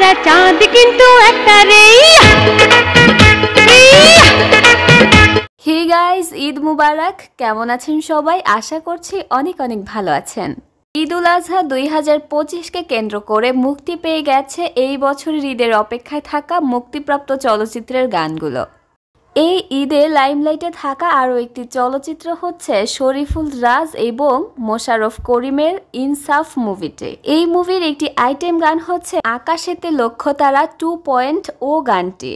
তারা চাঁদ কিন্তু একটা রে। হে গাইস, ঈদ মুবারক। কেমন আছেন সবাই? আশা করছি অনেক অনেক ভালো আছেন। ঈদ উল আজহা 2025কে কেন্দ্র করে মুক্তি পেয়ে গেছে এই বছরের ঈদের অপেক্ষায় থাকা মুক্তিপ্রাপ্ত চলচ্চিত্রের গানগুলো। এই ঈদে লাইমলাইটে থাকা আরও একটি চলচ্চিত্র হচ্ছে শরীফুল রাজ এবং মোশাররফ করিমের ইনসাফ মুভিটি। এই মুভির একটি আইটেম গান হচ্ছে আকাশেতে লক্ষ্য তারা 2.0 গানটি।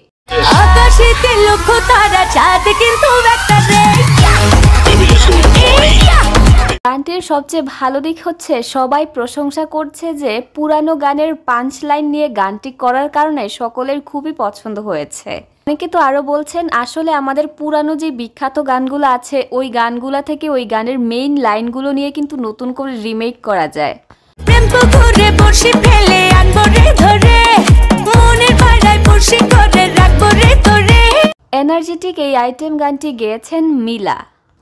আকাশেতে লক্ষ্য তারা চাঁদ কিন্তু একটা রে। গানটির সবচেয়ে ভালো দিক হচ্ছে সবাই প্রশংসা করছে যে পুরানো গানের পাঞ্চ লাইন নিয়ে গানটি করার কারণে সকলের খুবই পছন্দ হয়েছে। অনেকে তো আরো বলছেন আসলে আমাদের পুরানো যে বিখ্যাত গানগুলো আছে ওই গানগুলা থেকে ওই গানের মেইন লাইনগুলো নিয়ে কিন্তু নতুন করে রিমেক করা যায়। প্রেম পুকুরে বর্ষি ফেলে আনবো রে ধরে, মনের পাড়ায় বর্ষি করে রাখবো রে তোরে। এনার্জেটিক এই আইটেম গানটি গেয়েছেন মিলা।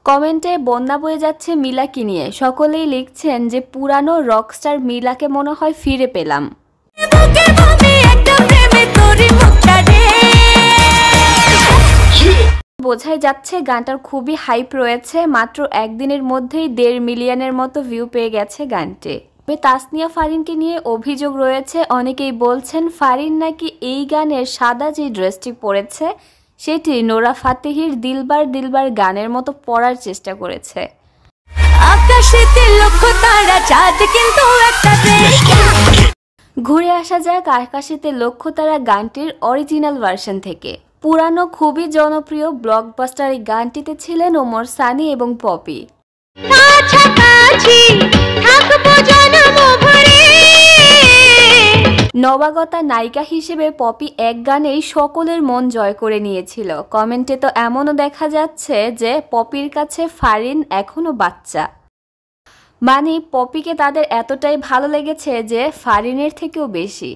কমেন্টে বন্যা বয়ে যাচ্ছে মিলাকে নিয়ে। সকলেই লিখছেন যে পুরানো রকস্টার মিলাকে মনে হয় ফিরে পেলাম। বোঝাই যাচ্ছে গানটার খুবই হাইপ রয়েছে। মাত্র একদিনের মধ্যেই 1.5 মিলিয়নের মতো ভিউ পেয়ে গেছে গানটি। তবে তাসনিয়া ফারিনকে নিয়ে অভিযোগ রয়েছে। অনেকেই বলছেন ফারিন নাকি এই গানের সাদা যে ড্রেসটি পরেছে সেটি নোরা ফাতেহির দিলবার দিলবার গানের মতো পরার চেষ্টা করেছে। আকাশেতে লক্ষ্য তারা চাঁদ কিন্তু একটা রে। ঘুরে আসা যাক আকাশেতে লক্ষ্য তারা গানটির অরিজিনাল ভার্সন থেকে। পুরানো খুবই জনপ্রিয় ব্লকবাস্টার এই গানটিতে ছিলেন ওমর সানি এবং পপি। নবাগতা নায়িকা হিসেবে পপি এক গানেই সকলের মন জয় করে নিয়েছিল। কমেন্টে তো এমনও দেখা যাচ্ছে যে পপির কাছে ফারিন এখনো বাচ্চা। মানে পপিকে তাদের এতটাই ভালো লেগেছে যে ফারিনের থেকেও বেশি।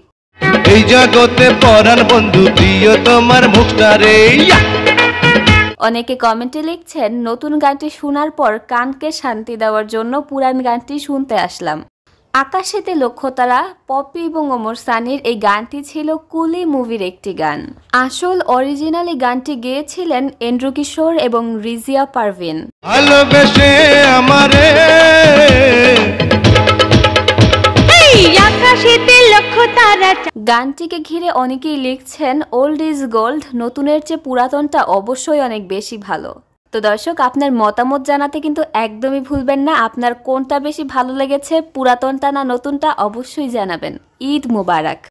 এই জগতে পরাণ বন্ধু প্রিয় তোমার মুখটা রে। অনেকে কমেন্টে লিখছেন নতুন গানটি শোনার পর কানকে শান্তি দেওয়ার জন্য পুরান গানটি শুনতে আসলাম। আকাশেতে লক্ষ্য তারা পপি এবং ওমর সানির এই গানটি ছিল কুলি মুভির একটি গান। আসল অরিজিনাল এই গানটি গেয়েছিলেন এন্ড্রু কিশোর এবং রিজিয়া পারভিন। ভালোবেসে আমারে আকাশেতে লক্ষ্য তারা। গানটিকে ঘিরে অনেকেই লিখছেন ওল্ড ইজ গোল্ড, নতুনের চেয়ে পুরাতনটা অবশ্যই অনেক বেশি ভালো। তো দর্শক, আপনার মতামত জানাতে কিন্তু একদমই ভুলবেন না। আপনার কোনটা বেশি ভালো লেগেছে, পুরাতনটা না নতুনটা, অবশ্যই জানাবেন। ঈদ মুবারক।